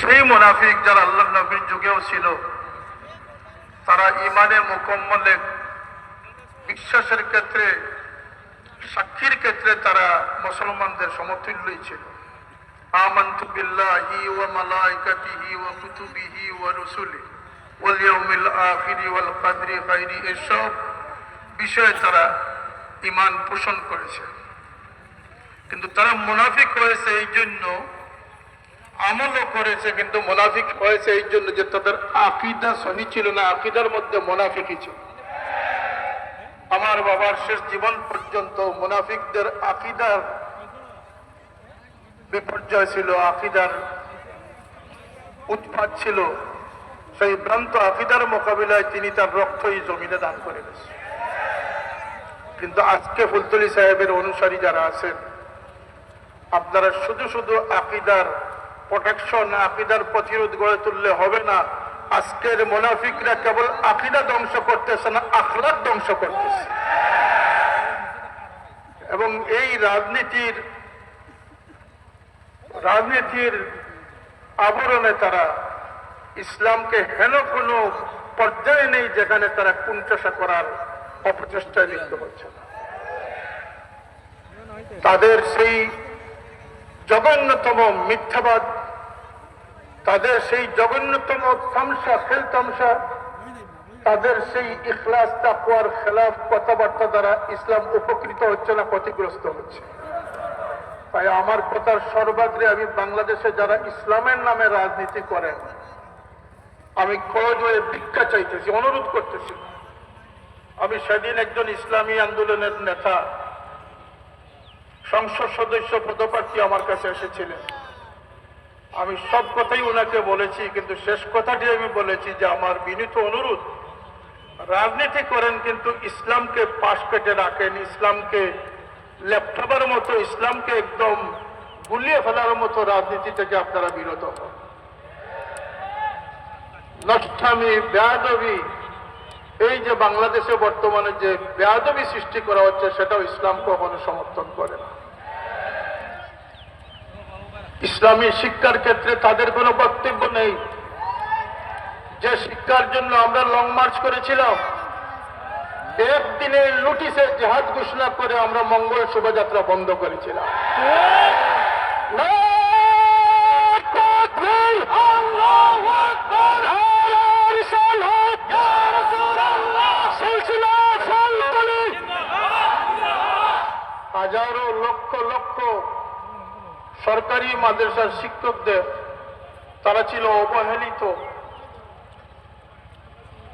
সেই মুনাফিক যারা আল্লাহ নবীর যুগেও ছিল, তারা ইমানে মুকম্মলে বিশ্বাসের ক্ষেত্রে, সাক্ষীর ক্ষেত্রে তারা মুসলমানদের সমতুল্যই ছিল। আমানতু বিল্লাহি ওয়া মালাইকাতিহি ওয়া কুতুবিহি ওয়া রুসুলিহি ওয়াল ইয়াউমিল আখিরি ওয়াল কদরি খাইরি, এসব বিষয়ে তারা ঈমান পোষণ করেছে। কিন্তু তারা মুনাফিক হয়েছে এই জন্য, আমলও করেছে, কিন্তু মুনাফিক হয়েছে এই জন্য যে তাদের আকীদা সহি ছিল না, আকীদার মধ্যে মুনাফিকই ছিল। আমার বাবার শেষ জীবন পর্যন্ত মুনাফিকদের আকীদার বিপর্যয় ছিল, আকীদার উৎপাত ছিল। সেই ভ্রান্ত আকীদার মোকাবিলায় তিনি তার রক্তই জমিনে দান করে গেছেন। কিন্তু আজকে ফুলতলি সাহেবের অনুসারী যারা আছেন, আপনারা শুধু শুধু আকীদার প্রোটেকশন, আকীদার প্রতিরোধ গড়ে তুললে হবে না। আজকের মুনাফিকরা কেবল আকীদা ধ্বংস করতেছে না, আখলাক ধ্বংস করতেছে। এবং এই রাজনীতির আবরণে তারা ইসলামকে হেন কোনো পর্যায়ে নেই যেখানে তারা কুণ্ঠাসা করার অপচেষ্টায় লিপ্ত হচ্ছে না। তাদের সেই জঘন্যতম মিথ্যাবাদ, তাদের সেই জঘন্যতম তামসা খেলতামসা, তাদের সেই ইখলাস তাকওয়ার খেলাফ কথাবার্তা দ্বারা ইসলাম উপকৃত হচ্ছে না, ক্ষতিগ্রস্ত হচ্ছে। তাই আমার কথার সর্বাগ্রে আমি বাংলাদেশে যারা ইসলামের নামে রাজনীতি করেন, আমি করজোড়ে ভিক্ষা চাইতেছি, অনুরোধ করতেছি। আমি সেদিন একজন ইসলামী আন্দোলনের নেতা, সংসদ সদস্য পদপ্রার্থী আমার কাছে এসেছিলেন। আমি সব কথাই ওনাকে বলেছি, কিন্তু শেষ কথাটি আমি বলেছি যে আমার বিনীত অনুরোধ, রাজনীতি করেন কিন্তু ইসলামকে পাশ কেটে রাখেন, ইসলামকে ল্যাপটপের মতো, ইসলামকে একদম গুলিয়ে ফেলার মতো রাজনীতি থেকে আপনারা বিরত হন। নষ্টামি, বেয়াদবি, এই যে বাংলাদেশে বর্তমানে যে বেয়াদবি সৃষ্টি করা হচ্ছে, সেটাও ইসলাম কখনো সমর্থন করে না। ইসলামী শিক্ষার ক্ষেত্রে তাদের কোনো বক্তব্য নেই। যে শিক্ষার জন্য আমরা লং মার্চ করেছিলাম, একদিনের নোটিশে জিহাদ ঘোষণা করে আমরা মঙ্গল শোভাযাত্রা বন্ধ করেছিলাম। হাজারো লক্ষ লক্ষ সরকারি মাদ্রাসার শিক্ষকদের, তারা ছিল অবহেলিত,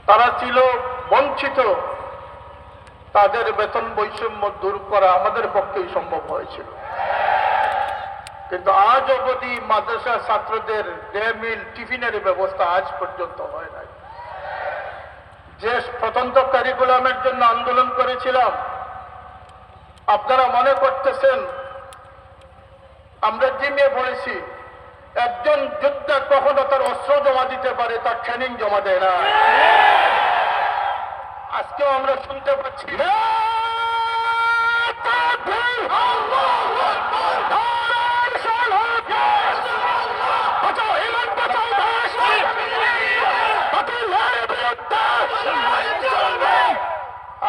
তারা ছিল বঞ্চিত। তাদের বেতন বৈষম্য দূর করা আমাদের পক্ষেই সম্ভব হয়েছিল। কিন্তু আজ অবধি মাদ্রাসা ছাত্রদের ডে মিল, টিফিনের ব্যবস্থা আজ পর্যন্ত হয় নাই। যে স্বতন্ত্র কারিকুলামের জন্য আন্দোলন করেছিলাম, আপনারা মনে করতেছেন আমরা জিমিয়ে পড়েছি। একজন যোদ্ধা কখনো তার অস্ত্র জমা দিতে পারে, তার ট্রেনিং জমা দেয় না। আজকেও আমরা শুনতে পাচ্ছি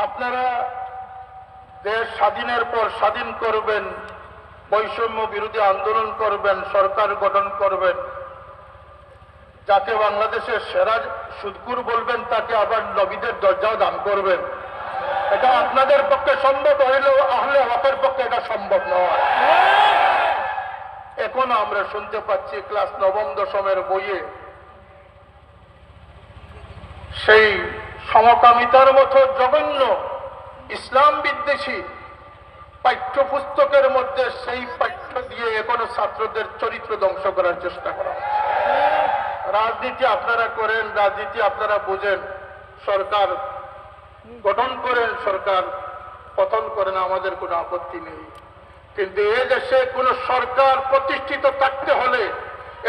আপনারা দেশ স্বাধীনের পর স্বাধীন করবেন, বৈষম্য বিরোধী আন্দোলন করবেন, সরকার গঠন করবেন, যাকে বাংলাদেশের সেরা সুদকুর বলবেন তাকে আবার নবীদের দরজাও দান করবেন। এটা আপনাদের পক্ষে সম্ভব হইলেও আহলে হকের পক্ষে এটা সম্ভব নয়। এখনো আমরা শুনতে পাচ্ছি ক্লাস 9ম 10মের বইয়ে সেই সমকামিতার মতো জঘন্য ইসলাম বিদ্বেষী পাঠ্যপুস্তকের মধ্যে সেই পাঠ্য দিয়ে এখনো ছাত্রদের চরিত্র ধ্বংস করার চেষ্টা করা হচ্ছে। রাজনীতি আপনারা করেন, রাজনীতি আপনারা বুঝেন, সরকার গঠন করেন, সরকার পতন করেন, আমাদের কোনো আপত্তি নেই। কিন্তু এদেশে কোন সরকার প্রতিষ্ঠিত থাকতে হলে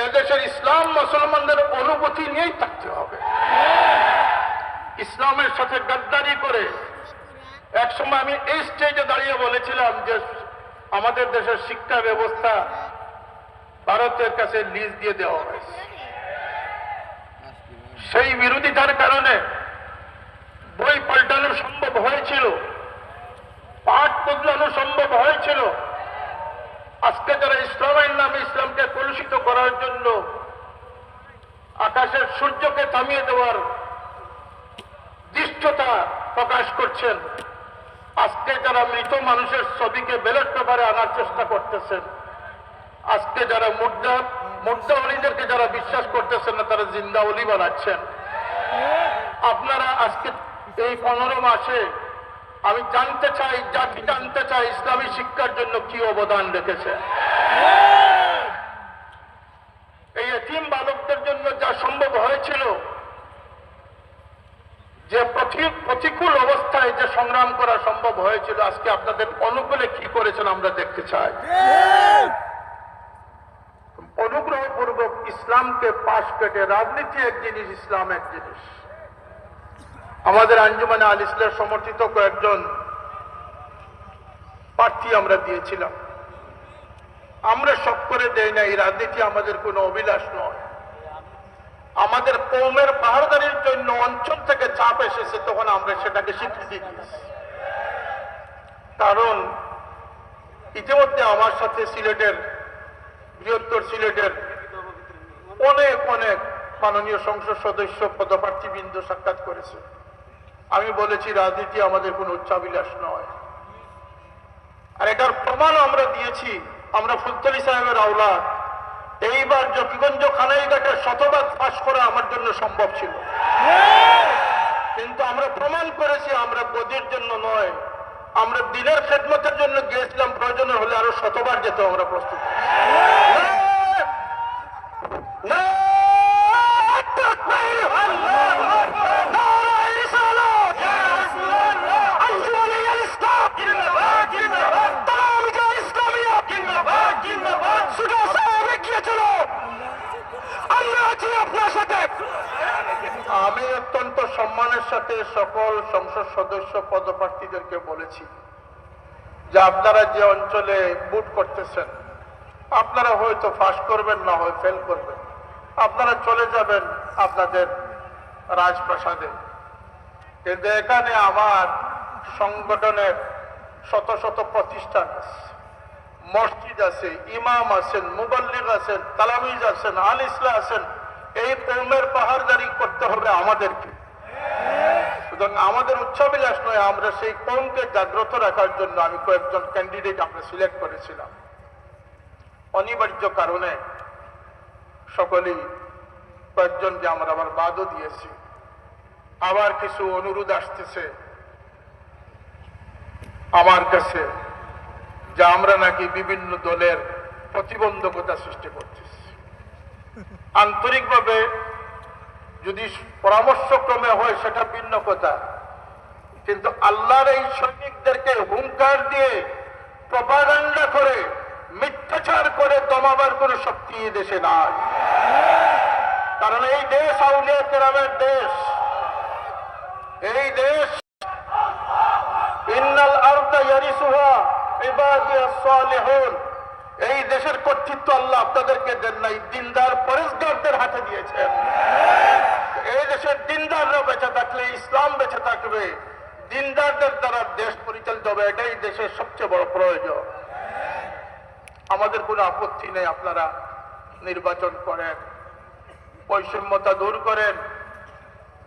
এদেশের ইসলাম মুসলমানদের অনুভূতি নিয়েই থাকতে হবে। ইসলামের সাথে গাদ্দারি করে একসময় আমি এই স্টেজে দাঁড়িয়ে বলেছিলাম যে আমাদের দেশের শিক্ষা ব্যবস্থা ভারতের কাছে লিজ দিয়ে দেওয়া হয়েছে। সেই বিরোধিতার কারণে বই পাল্টানো সম্ভব হয়েছিল, পাঠ বদলানো সম্ভব হয়েছিল। আজকে যারা ইসলামের নামে ইসলামকে কলুষিত করার জন্য আকাশের সূর্যকে থামিয়ে দেওয়ার দৃষ্টতা প্রকাশ করছেন, আজকে যারা মৃত মানুষের ছবিকে ব্যালট পেপারে আনার চেষ্টা করতেছেন, আজকে যারা মুর্দা অলিদেরকে যারা বিশ্বাস করতেছেন না, তারা জিন্দা অলি বানাচ্ছেন। আপনারা আজকে এই 15 মাসে আমি জানতে চাই, জাতি জানতে চাই ইসলামী শিক্ষার জন্য কি অবদান রেখেছে। এই এতিম বালকদের জন্য যা সম্ভব হয়েছিল, যে প্রতিকূল অবস্থায় যে সংগ্রাম করা সম্ভব হয়েছিল, আজকে আপনাদের অনুকূলে কি করেছেন আমরা দেখতে চাই। অনুগ্রহপূর্বক ইসলামকে পাশ কেটে রাজনীতি এক জিনিস, ইসলাম এক জিনিস। আমাদের আঞ্জুমানে আল ইসলাম সমর্থিত কয়েকজন প্রার্থী আমরা দিয়েছিলাম। আমরা সব করে দেই না, এই রাজনীতি আমাদের কোনো অভিলাষ নয়। আমাদের কৌমের পাহাড়দারির জন্য অঞ্চল থেকে চাপ এসেছে, তখন আমরা সেটাকে স্বীকৃতি দিয়েছি। কারণ ইতিমধ্যে আমার সাথে সিলেটের, বৃহত্তর সিলেটের অনেক অনেক মাননীয় সংসদ সদস্য পদপ্রার্থীবৃন্দ সাক্ষাৎ করেছে। আমি বলেছি রাজনীতি আমাদের কোনো উচ্চাভিলাষ নয়। আর এটার প্রমাণ আমরা দিয়েছি। আমরা ফুলতলি সাহেবের আওলাদ। এইবার জকিগঞ্জ খানাইঘাটের শতভাগ পাস করা আমার জন্য সম্ভব ছিল, কিন্তু আমরা প্রমাণ করেছি আমরা গদির জন্য নয়, আমরা দিনের খেদমতের জন্য গিয়েছিলাম। প্রয়োজনে হলে আরো শতবার যেতে আমরা প্রস্তুত। আমি অত্যন্ত সম্মানের সাথে সকল সংসদ সদস্য পদপ্রার্থীদেরকে বলেছি যে আপনারা যে অঞ্চলে ভোট করতেছেন, আপনারা হয়তো পাস করবেন, না হয় ফেল করবেন, আপনারা চলে যাবেন আপনাদের রাজপ্রাসাদে। কিন্তু এখানে আমার সংগঠনের শত শত প্রতিষ্ঠান আছে, মসজিদ আছে, ইমাম আছেন, মুবাল্লিগ আছেন, তালামিজ আছেন, আল ইসলাম আছেন। এই কৌমের পাহাড়দারি করতে হবে আমাদেরকে। সুতরাং আমাদের উচ্চাভিলাষ নয়, আমরা সেই কৌমকে জাগ্রত রাখার জন্য আমি কয়েকজন ক্যান্ডিডেট আমরা সিলেক্ট করেছিলাম। অনিবার্য কারণে সকলেই কয়েকজনকে আমরা আবার বাদও দিয়েছি। আবার কিছু অনুরোধ আসতেছে আমার কাছে যে আমরা নাকি বিভিন্ন দলের প্রতিবন্ধকতা সৃষ্টি করতেছি। আন্তরিকভাবে যদি পরামর্শক্রমে হয় সেটা ভিন্ন কথা, কিন্তু আল্লাহর এই সৈনিকদেরকে হুঙ্কার দিয়ে, প্রপাগান্ডা করে, মিথ্যাচার করে দমাবার কোনো শক্তি এই দেশে নাই। কারণ এই দেশ আউলিয়া কেরামের দেশ। এই দেশ ইন্নাল আরদা ইয়ারিসুহা ইবাদিয়াস সালিহুন, এই দেশের কর্তৃত্ব আল্লাহ আপনাদেরকে দেন নাই, দিনদার পরেশগারদের হাতে দিয়েছেন। এই দেশের দিনদাররা বেঁচে থাকলে ইসলাম বেঁচে থাকবে, দিনদারদের দ্বারা দেশ পরিচালিত হবে। এটাই দেশের সবচেয়ে বড় প্রয়োজন। আমাদের কোনো আপত্তি নেই আপনারা নির্বাচন করেন, বৈষম্যতা দূর করেন।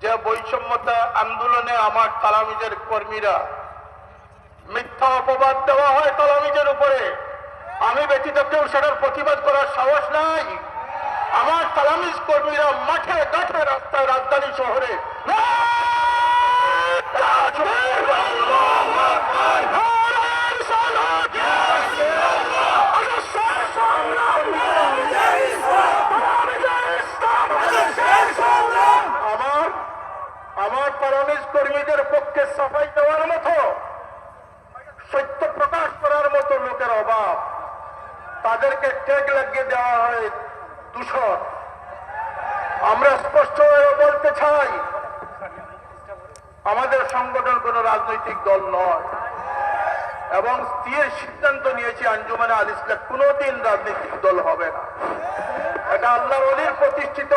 যে বৈষম্যতা আন্দোলনে আমার তালামিজের কর্মীরা মিথ্যা অপবাদ দেওয়া হয় তালামিজের উপরে, আমি ব্যতীত কেউ সেটার প্রতিবাদ করার সাহস নাই। আমার তালামিজ কর্মীরা মাঠে ঘাটে রাস্তায় রাজধানী শহরে আমার তালামিজ কর্মীদের পক্ষে সাফাই দেওয়ার মতো, সত্য প্রকাশ করার মতো লোকের অভাব। তাদেরকে ট্যাগ লাগিয়ে দেওয়া হয় দূষণ। আমরা স্পষ্ট হয়ে বলতে চাই, আমাদের সংগঠন কোন রাজনৈতিক দল নয়, এবং স্থির সিদ্ধান্ত নিয়েছি আঞ্জুমানে আল ইসলাম কোনদিন রাজনৈতিক দল হবে না। এটা আল্লাহর ওলির প্রতিষ্ঠিত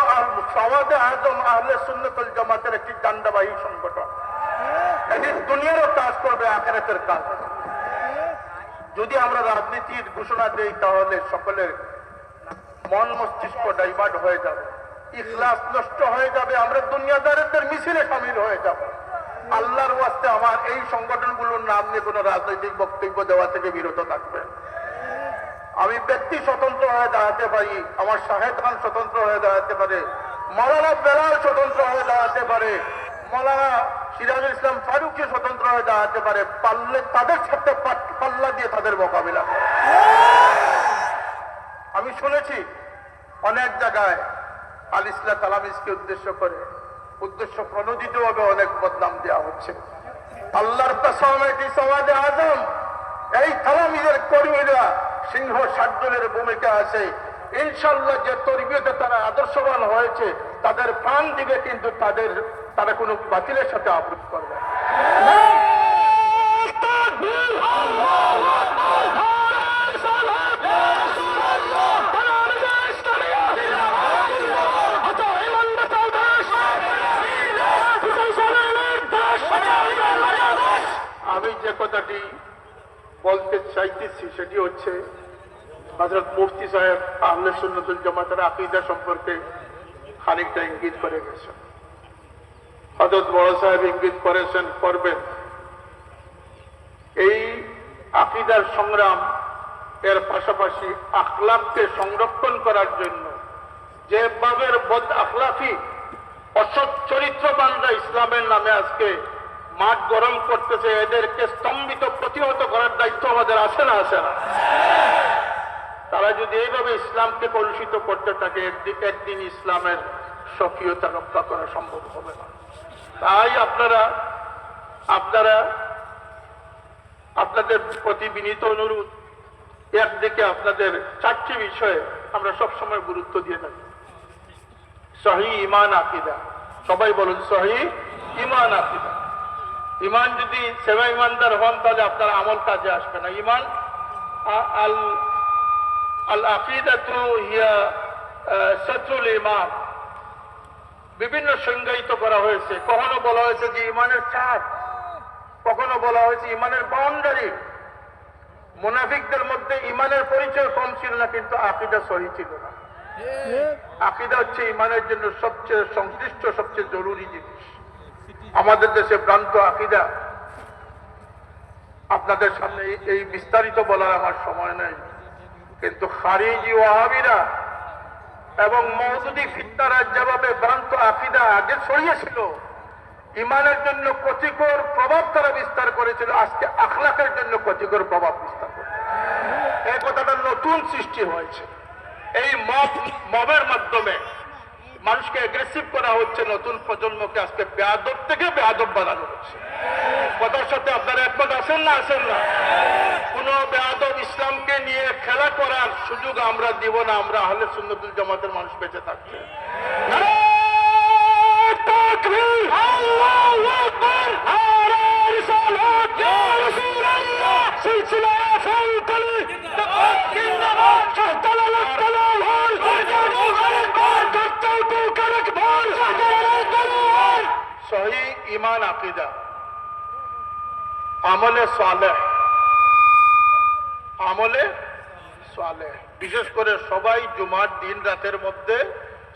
সওয়াদে আজম আহলে সুন্নাত ওয়াল জামাতের একটি জান্ডাবাহী সংগঠন। এটি দুনিয়ারও কাজ করবে, আখিরাতের কাজ। যদি আমরা রাজনীতির ঘোষণা দেই তাহলে সকলের মন মস্তিষ্ক ডাইভার্ট হয়ে যাবে, ইখলাস নষ্ট হয়ে যাবে, আমরা দুনিয়াদারদের মিছিলে শামিল হয়ে যাব। আল্লাহর ওয়াস্তে আমার এই সংগঠনগুলোর নাম নিয়ে কোনো রাজনৈতিক বক্তব্য দেওয়া থেকে বিরত থাকবে। আমি ব্যক্তি স্বতন্ত্র হয়ে দাঁড়াতে পারি, আমার শাহেদ খান স্বতন্ত্র হয়ে দাঁড়াতে পারে, মৌলানা বেলাল স্বতন্ত্র হয়ে দাঁড়াতে পারে, মৌলানা সিরাজুল ইসলাম ফারুকী স্বতন্ত্র হয়ে দাঁড়াতে পারে, পারলে তাদের সাথে পাল্লা দিয়ে তাদের মোকাবিলা করে। আমি শুনেছি অনেক জায়গায় আল ইসলাম তালামিজকে উদ্দেশ্য প্রণোদিত ভাবে অনেক বদনাম দেওয়া হচ্ছে। আল্লাহর কসম, এটি সওয়াদে আজম, এই তালামিজের কর্মীরা সিংহ শার্দুলের ভূমিকা আছে। ইনশাল্লাহ যে তরবিয়তে তারা আদর্শবান হয়েছে তাদের প্রাণ দিবে, কিন্তু তারা কোনো বাতিলের সাথে আপরোধ করবে। আমি যে কথাটি বলতে চাইতেছি সেটি হচ্ছে, হযরত মুফতি সাহেব আহলে সুন্নাত ওয়াল জামাতের আকীদা সম্পর্কে খানিকটা ইঙ্গিত করে গেছেন। হযরত বড় সাহেব ইঙ্গিত করেছেন, করবেন। এই আকীদার সংগ্রাম এর পাশাপাশি আখলাককে সংরক্ষণ করার জন্য যেভাবে বদ আখলাকি অসৎ চরিত্রবানরা ইসলামের নামে আজকে মাঠ গরম করতেছে, এদেরকে স্তম্ভিত প্রতিহত করার দায়িত্ব আমাদের আছে না? আছে না? তারা যদি এইভাবে ইসলামকে কলুষিত করতে থাকে, একদিন ইসলামের স্বকীয়তা রক্ষা করা সম্ভব হবে না। তাই আপনাদের প্রতি বিনীত অনুরোধ, একদিকে আপনাদের চারটি বিষয়ে আমরা সবসময় গুরুত্ব দিয়ে থাকি। সহিহ ঈমান আকীদা, সবাই বলুন সহিহ ঈমান আকীদা। ঈমান যদি সেবা ঈমানদার হন তাহলে আপনার আমল কাজে আসবে না। ঈমান আল আকীদাতু হিয়া সাতরুল ঈমান, বিভিন্ন সংজ্ঞায়িত করা হয়েছে। কখনো বলা হয়েছে যে ঈমানের ছাদ, কখনো বলা হয়েছে ঈমানের বাউন্ডারি। মুনাফিকদের মধ্যে ঈমানের পরিচয় কম ছিল না, কিন্তু আকীদা সহিহ ছিল না। আকীদা হচ্ছে ঈমানের জন্য সবচেয়ে সংশ্লিষ্ট, সবচেয়ে জরুরি জিনিস। আমাদের দেশে ভ্রান্ত আকীদা, আপনাদের সামনে এই বিস্তারিত বলার আমার সময় নেই, কিন্তু খারিজি ওয়াহাবিরা এবং মওদুদি ফিতনারা যেভাবে ভ্রান্ত আকীদা আগে ছড়িয়েছিল, ঈমানের জন্য ক্ষতিকর প্রভাব তারা বিস্তার করেছিল, আজকে আখলাকের জন্য ক্ষতিকর প্রভাব বিস্তার করে। এই কথাটা নতুন সৃষ্টি হয়েছে। এই মবের মাধ্যমে মানুষকে অ্যাগ্রেসিভ করা হচ্ছে, নতুন প্রজন্মকে আজকে বেয়াদব থেকে বেয়াদব বানানো হচ্ছে। কথার সাথে আপনারা একমত আছেন না? আছেন না? কোন বেয়াদব ইসলামকে নিয়ে খেলা করার সুযোগ আমরা দিব না। আমরা আহলে সুন্নাত ওয়াল জামাতের মানুষ বেঁচে থাকছে। সহিহ ঈমান আকীদা, আমলে সালেহ, বিশেষ করে সবাই জুমার দিন রাতের মধ্যে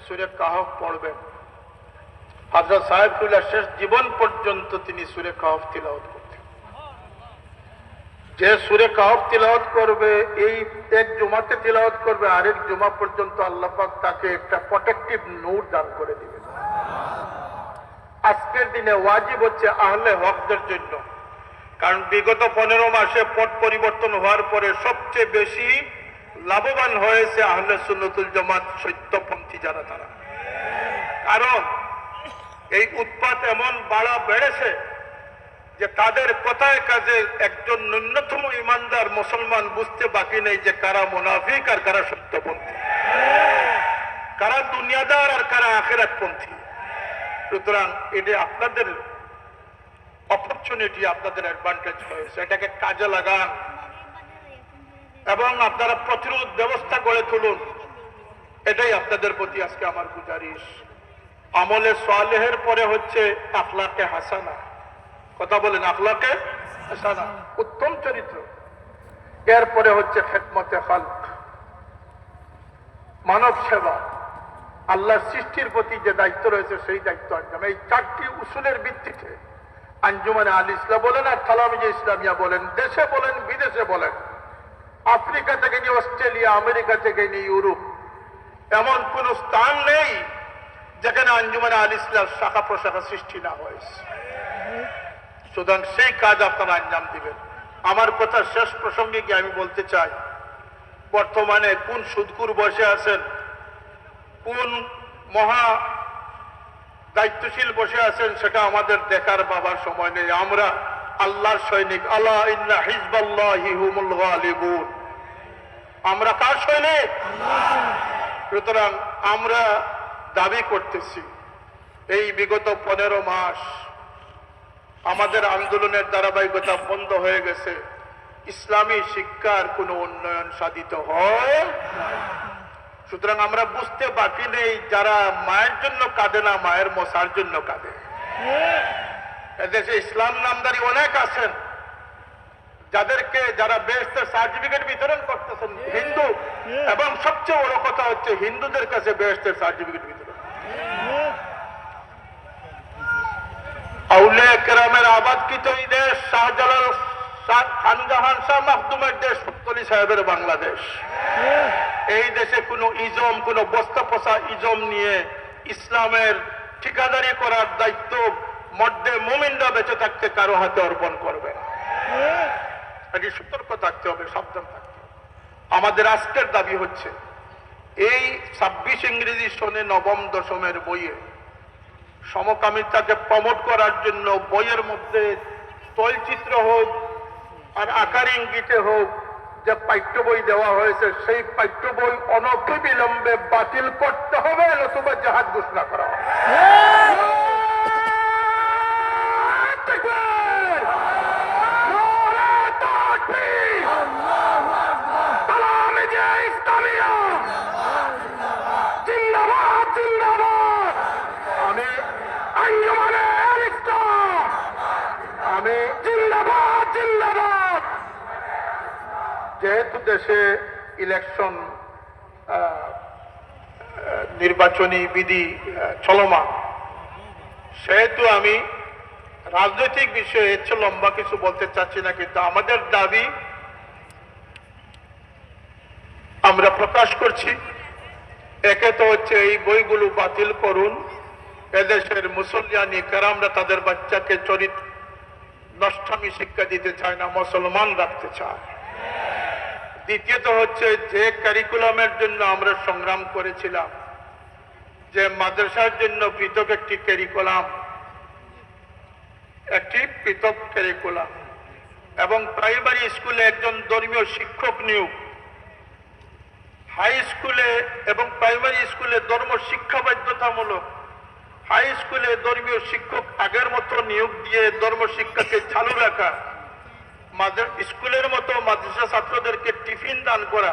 সূরা কাহফ পড়বেন। হযরত সাহেবুল্লাহ শেষ জীবন পর্যন্ত তিনি সূরা কাহফ তিলাওয়াত করতেন। যে সূরা কাহফ তিলাওয়াত করবে, এই এক জুমাতে তিলাওয়াত করবে, আরেক জুমা পর্যন্ত আল্লাহ পাক তাকে একটা প্রোটেক্টিভ নূর দান করে দিবেন। আজকের দিনে ওয়াজিব হচ্ছে আহলে হকদের জন্য, কারণ বিগত 15 মাসে পট পরিবর্তন হওয়ার পরে সবচেয়ে বেশি লাভবান হয়েছে আহলে সুন্নাত ওয়াল জামাত সত্যপন্থী যারা, তারা। কারণ এই উৎপাত এমন বেড়েছে যে তাদের কথায় কাজে একজন ন্যূনতম ইমানদার মুসলমান বুঝতে বাকি নেই যে কারা মুনাফিক আর কারা সত্যপন্থী, কারা দুনিয়াদার আর কারা আখিরাতপন্থী। সুতরাং এটা আপনাদের অপরচুনিটি, আপনাদের অ্যাডভান্টেজ হয়েছে, এটাকে কাজে লাগান এবং আপনারা প্রতিরোধ ব্যবস্থা গড়ে তুলুন। এটাই আপনাদের প্রতি আজকে আমার গুজারিশ। আমলে সালেহের পরে হচ্ছে আখলাকে হাসানা। কথা বলেন, আখলাকে হাসানা, উত্তম চরিত্র। এরপরে হচ্ছে খেদমতে খালক, মানব সেবা, আল্লাহর সৃষ্টির প্রতি যে দায়িত্ব রয়েছে সেই দায়িত্ব আঞ্জাম। এই চারটি উসুলের ভিত্তিতে আঞ্জুমানে আল ইসলাম বলেন আর তালামিজে ইসলামিয়া বলেন, দেশে বলেন বিদেশে বলেন, আফ্রিকা থেকে নিয়ে অস্ট্রেলিয়া, আমেরিকা থেকে নিয়ে ইউরোপ, এমন কোন স্থান নেই যেখানে আঞ্জুমানে আল ইসলাম শাখা প্রশাখা সৃষ্টি না হয়েছে। সুতরাং সেই কাজ আপনারা আঞ্জাম দিবেন। আমার কথা শেষ প্রসঙ্গে গিয়ে আমি বলতে চাই, বর্তমানে কোন সুদকুর বসে আছেন, কোন মহা দায়িত্বশীল বসে আছেন, সেটা আমাদের দেখার বাবার সময় নেই। আমরা আল্লাহর সৈনিক, আলা ইন্না হিজবাল্লাহি হুমুল গালিবুন। আমরা কার সৈনিক? সুতরাং আমরা দাবি করতেছি, এই বিগত 15 মাস আমাদের আন্দোলনের ধারাবাহিকতা বন্ধ হয়ে গেছে, ইসলামী শিক্ষার কোনো উন্নয়ন সাধিত হয়। সুতরাং আমরা বুঝতে বাকি নেই, যারা মায়ের জন্য কাঁদে না, মায়ের মশার জন্য কাঁদে। এদেশে ইসলাম নামদারি অনেক আছেন, যারা বেহেশতের সার্টিফিকেট বিতরণ করতেছেন হিন্দু, এবং সবচেয়ে বড় কথা হচ্ছে হিন্দুদের কাছে বেহেশতের সার্টিফিকেট বিতরণ। আউলিয়া কেরামের আবাদকৃত এই দেশ, শাহজালাল খানজাহান শাহ মাখদুমের দেশ, ফুটতলি সাহেবের বাংলাদেশ। এই দেশে কোনো ইজম, কোনো বস্তা পচা ইজম নিয়ে ইসলামের ঠিকাদারি করার দায়িত্ব মর্দে মুমিনরা বেঁচে থাকতে কারো হাতে অর্পণ করবে না। এটি সতর্ক থাকতে হবে, সাবধান থাকতে হবে। আমাদের আজকের দাবি হচ্ছে, এই 26 ইংরেজি সনে নবম দশমের বইয়ে সমকামিতাকে প্রমোট করার জন্য বইয়ের মধ্যে তৈলচিত্র হোক আর আকার ইঙ্গিতে হোক যে পাঠ্য বই দেওয়া হয়েছে, সেই পাঠ্য বই অনতিবিলম্বে বাতিল করতে হবে, নতুবা জাহাদ ঘোষণা করা হবে। যেহেতু দেশে ইলেকশন নির্বাচনী বিধি চলমান, সেহেতু আমি রাজনৈতিক বিষয়ে এর চেয়ে লম্বা কিছু বলতে চাচ্ছি না, কিন্তু আমাদের দাবি আমরা প্রকাশ করছি। একে তো হচ্ছে এই বইগুলো বাতিল করুন, এদেশের মুসলমানি কেরামরা তাদের বাচ্চাকে চরিত্র নষ্টামি শিক্ষা দিতে চায় না, মুসলমান রাখতে চায়। দ্বিতীয়ত হচ্ছে, যে কারিকুলামের জন্য আমরা সংগ্রাম করেছিলাম, যে মাদ্রাসার জন্য পৃথক একটি কারিকুলাম, এবং প্রাইমারি স্কুলে একজন ধর্মীয় শিক্ষক নিয়োগ, হাই স্কুলে এবং প্রাইমারি স্কুলে ধর্ম শিক্ষা বাধ্যতামূলক, হাই স্কুলে ধর্মীয় শিক্ষক আগের মতো নিয়োগ দিয়ে ধর্ম শিক্ষাকে চালু রাখা, স্কুলের মতো মাদ্রাসা ছাত্রদেরকে টিফিন দান করা,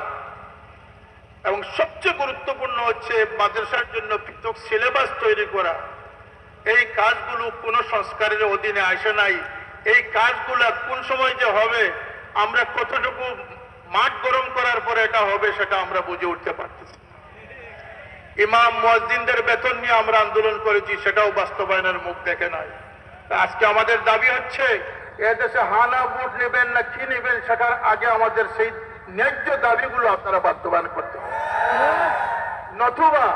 এবং সবচেয়ে গুরুত্বপূর্ণ হচ্ছে মাদ্রাসার জন্য পৃথক সিলেবাস তৈরি করা। এই কাজগুলো কোনো সংস্কারের অধীনে আসে নাই। এই কাজগুলো কোন সময় যে হবে, আমরা কতটুকু মাঠ গরম করার পরে এটা হবে, সেটা আমরা বুঝে উঠতে পারতেছি। ইমাম মুয়াজ্জিনদের বেতন নিয়ে আমরা আন্দোলন করেছি, সেটাও বাস্তবায়নের মুখ দেখে নাই। আজকে আমাদের দাবি হচ্ছে, এদেশে হানা ভোট নেবেন না কি নেবেন, সেটার আগে আমাদের সেই ন্যায্য দাবিগুলো আপনারা বাস্তবায়ন করতে হবে। নতুবা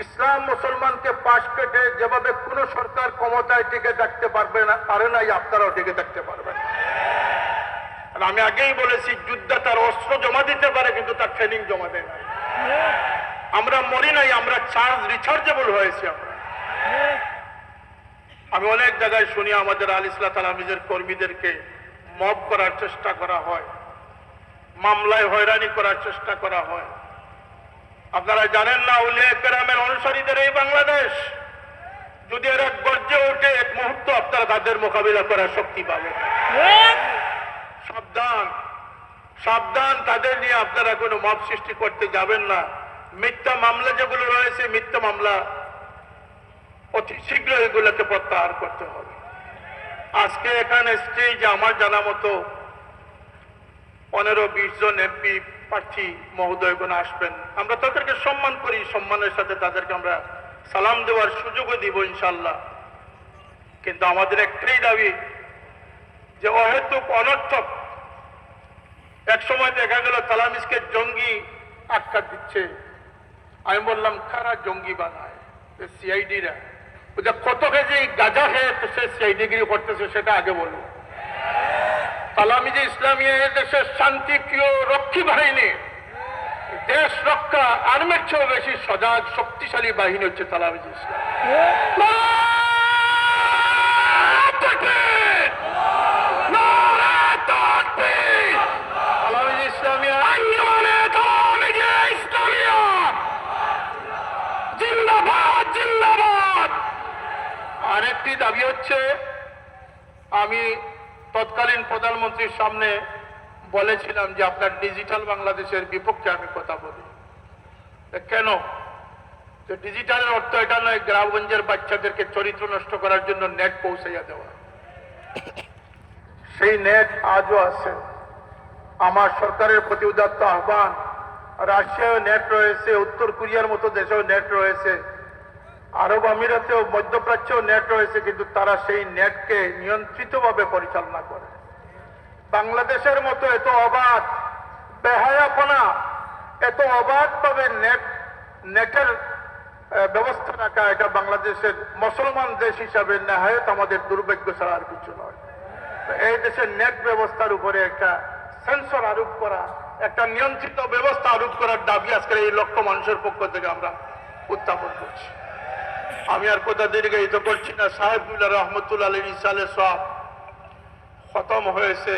ইসলাম মুসলমানকে পাশ কেটে যেভাবে কোন সরকার ক্ষমতায় টিকে থাকতে পারে নাই, আপনারাও টিকে থাকতে পারবেন। আমি আগেই বলেছি, যুদ্ধ তার অস্ত্র জমা দিতে পারে, কিন্তু তার ট্রেনিং জমা দেয় নাই। আমরা মরি নাই, আমরা চার্জ রিচার্জেবল হয়েছি। আমি অনেক জায়গায় শুনি আমাদের আল ইসলাম তালামিজের কর্মীদেরকে মব করার চেষ্টা করা হয়, মামলায় হয়রানি করার চেষ্টা করা হয়। আপনারা জানেন না, আউলিয়া কেরামের অনুসারীদের এই বাংলাদেশ, যদি এরা গর্জে ওঠে, এক মুহূর্ত আপনারা তাদের মোকাবিলা করার শক্তি পাবেন। সাবধান, সাবধান, তাদের নিয়ে আপনারা কোনো মব সৃষ্টি করতে যাবেন না। মিথ্যা মামলা যেগুলো রয়েছে মিথ্যা মামলা অতি শীঘ্র এগুলোকে প্রত্যাহার করতে হবে। আজকে এখানে স্টেজে আমার জানা মতো 15-20 জন এমপি প্রার্থী মহোদয়গণ আসবেন। আমরা তাদেরকে সম্মান করি, সম্মানের সাথে তাদেরকে আমরা সালাম দেওয়ার সুযোগও দিব ইনশাল্লাহ। কিন্তু আমাদের একটাই দাবি যে অহেতুক অনর্থক এক সময় দেখা গেল তালামিজকে জঙ্গি আটকা দিচ্ছে। আমি বললাম কারা জঙ্গি বানায়? সিআইডিরা। কত কেজি গাঁজা খেয়ে সে সিআইডিগিরি করতেছে সেটা আগে বলবো। তালামিজে ইসলামিয়া দেশের শান্তিপ্রিয় রক্ষী বাহিনী, দেশ রক্ষা আর্মির চেয়েও বেশি সজাগ শক্তিশালী বাহিনী হচ্ছে তালামিজে ইসলাম। তালামিজে ইসলামিয়া জিন্দাবাদ জিন্দাবাদ। আরেকটি দাবি হচ্ছে, আমি তৎকালীন প্রধানমন্ত্রীর সামনে বলেছিলাম যে আপনার ডিজিটাল বাংলাদেশের বিপক্ষে আমি কথা বলি। কেন? যে ডিজিটালের অর্থ এটা নয় গ্রামগঞ্জের বাচ্চাদেরকে চরিত্র নষ্ট করার জন্য নেট পৌঁছাইয়া দেওয়া। সেই নেট আজও আছে। আমার সরকারের প্রতি উদাত্ত আহ্বান, রাশিয়ায় নেট রয়েছে, উত্তর কোরিয়ার মতো দেশেও নেট রয়েছে, আরব আমিরাতেও মধ্যপ্রাচ্যেও নেট রয়েছে, কিন্তু তারা সেই নেটকে নিয়ন্ত্রিতভাবে পরিচালনা করে। বাংলাদেশের মতো এত অবাধ বেহায়াপনা, এত অবাধভাবে নেটের ব্যবস্থা রাখা, এটা বাংলাদেশের মুসলমান দেশ হিসাবে নেহায়ত আমাদের দুর্ভাগ্য ছাড়া আর কিছু নয়। এই দেশের নেট ব্যবস্থার উপরে একটা সেন্সর আরোপ করা, একটা নিয়ন্ত্রিত ব্যবস্থা আরোপ করার দাবি আজকের এই লক্ষ মানুষের পক্ষ থেকে আমরা উত্থাপন করছি। আমি আর কথা দীর্ঘায়িত করছি না। সাহেবুল্লাহ রহমতুল্লাহ আলী ইসালে সব খতম হয়েছে,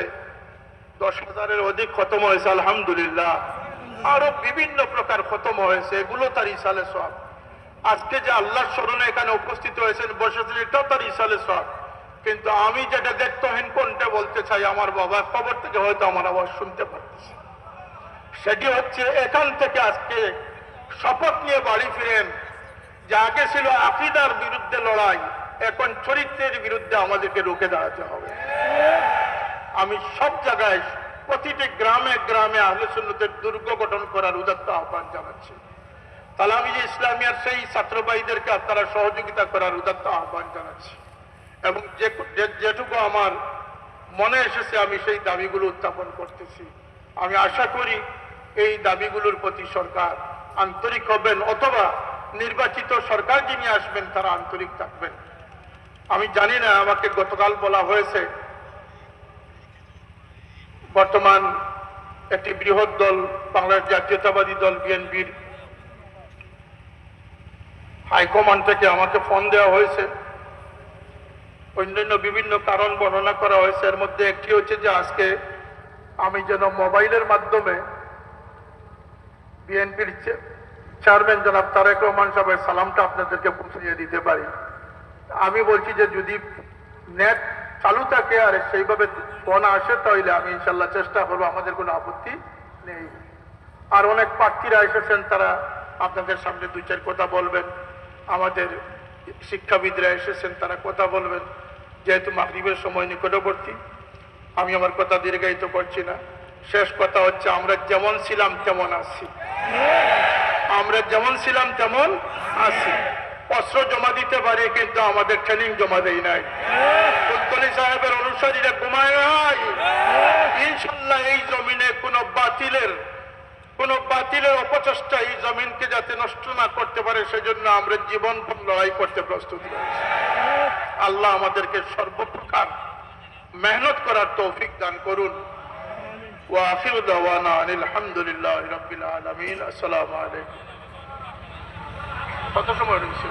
10,000-এর অধিক খতম হয়েছে আলহামদুলিল্লাহ। আরো বিভিন্ন প্রকার খতম হয়েছে, এগুলো তার ইসালে সব। আজকে যে আল্লাহর স্মরণে এখানে উপস্থিত হয়েছেন, বসেছেন, এটাও তার ইসালে সব। কিন্তু আমি যেটা দেখতেহীন কোনটা বলতে চাই, আমার বাবা খবর থেকে হয়তো আমার আওয়াজ শুনতে পারতেছে, সেটি হচ্ছে এখান থেকে আজকে শপথ নিয়ে বাড়ি ফিরেন যে আগে ছিল আকীদার বিরুদ্ধে লড়াই, এখন চরিত্রের বিরুদ্ধে আমাদেরকে রুখে দাঁড়াতে হবে। আমি সব জায়গায় প্রতিটি গ্রামে গ্রামে আহলে সুন্নতের দুর্গ গঠন করার উদাত্ত আহ্বান জানাচ্ছি। তালামিজে ইসলামিয়ার সেই ছাত্রবাহীদেরকে আপনারা সহযোগিতা করার উদাত্ত আহ্বান জানাচ্ছি। এবং যেটুকু আমার মনে এসেছে আমি সেই দাবিগুলো উত্থাপন করতেছি। আমি আশা করি এই দাবিগুলোর প্রতি সরকার আন্তরিক হবেন, অথবা নির্বাচিত সরকার যিনি আসবেন তারা আন্তরিক থাকবেন। আমি জানি না, আমাকে গতকাল বলা হয়েছে বর্তমান একটি বৃহৎ দল বাংলাদেশ জাতীয়তাবাদী দল বিএনপির হাইকমান্ড থেকে আমাকে ফোন দেওয়া হয়েছে, অন্যান্য বিভিন্ন কারণ বর্ণনা করা হয়েছে। এর মধ্যে একটি হচ্ছে যে আজকে আমি যেন মোবাইলের মাধ্যমে বিএনপির চেয়ারম্যান জনাব তারেক রহমান সাহেবের সালামটা আপনাদেরকে পৌঁছে দিতে পারি। আমি বলছি যে যদি নেট চালু থাকে আর সেইভাবে ফোন আসে তাহলে আমি ইনশাল্লাহ চেষ্টা করবো, আমাদের কোনো আপত্তি নেই। আর অনেক প্রার্থীরা এসেছেন, তারা আপনাদের সামনে 2-4 কথা বলবেন। আমাদের শিক্ষাবিদরা এসেছেন, তারা কথা বলবেন। যেহেতু মাগরিবের সময় নিকটবর্তী, আমি আমার কথা দীর্ঘায়িত করছি না। শেষ কথা হচ্ছে, আমরা যেমন ছিলাম তেমন আছি, আমরা যেমন ছিলাম তেমন আছি। অস্ত্র জমা দিতে পারি, কিন্তু আমাদের ট্রেনিং জমা দেই নাই। কুলতলি সাহেবের অনুসারীরা ঘুমায় নাই। ইনশাল্লাহ এই জমিনে কোনো বাতিলের অপচেষ্টা এই জমিনকে যাতে নষ্ট না করতে পারে, সেজন্য আমরা জীবন লড়াই করতে প্রস্তুত রয়েছি। আল্লাহ আমাদেরকে সর্বপ্রকার মেহনত করার তৌফিক দান করুন। ওয়া আখিরু দাওয়ানা আনিল হামদুলিল্লাহি রাব্বিল আলামিন। আসসালামু আলাইকুম। কত সময় রয়েছে?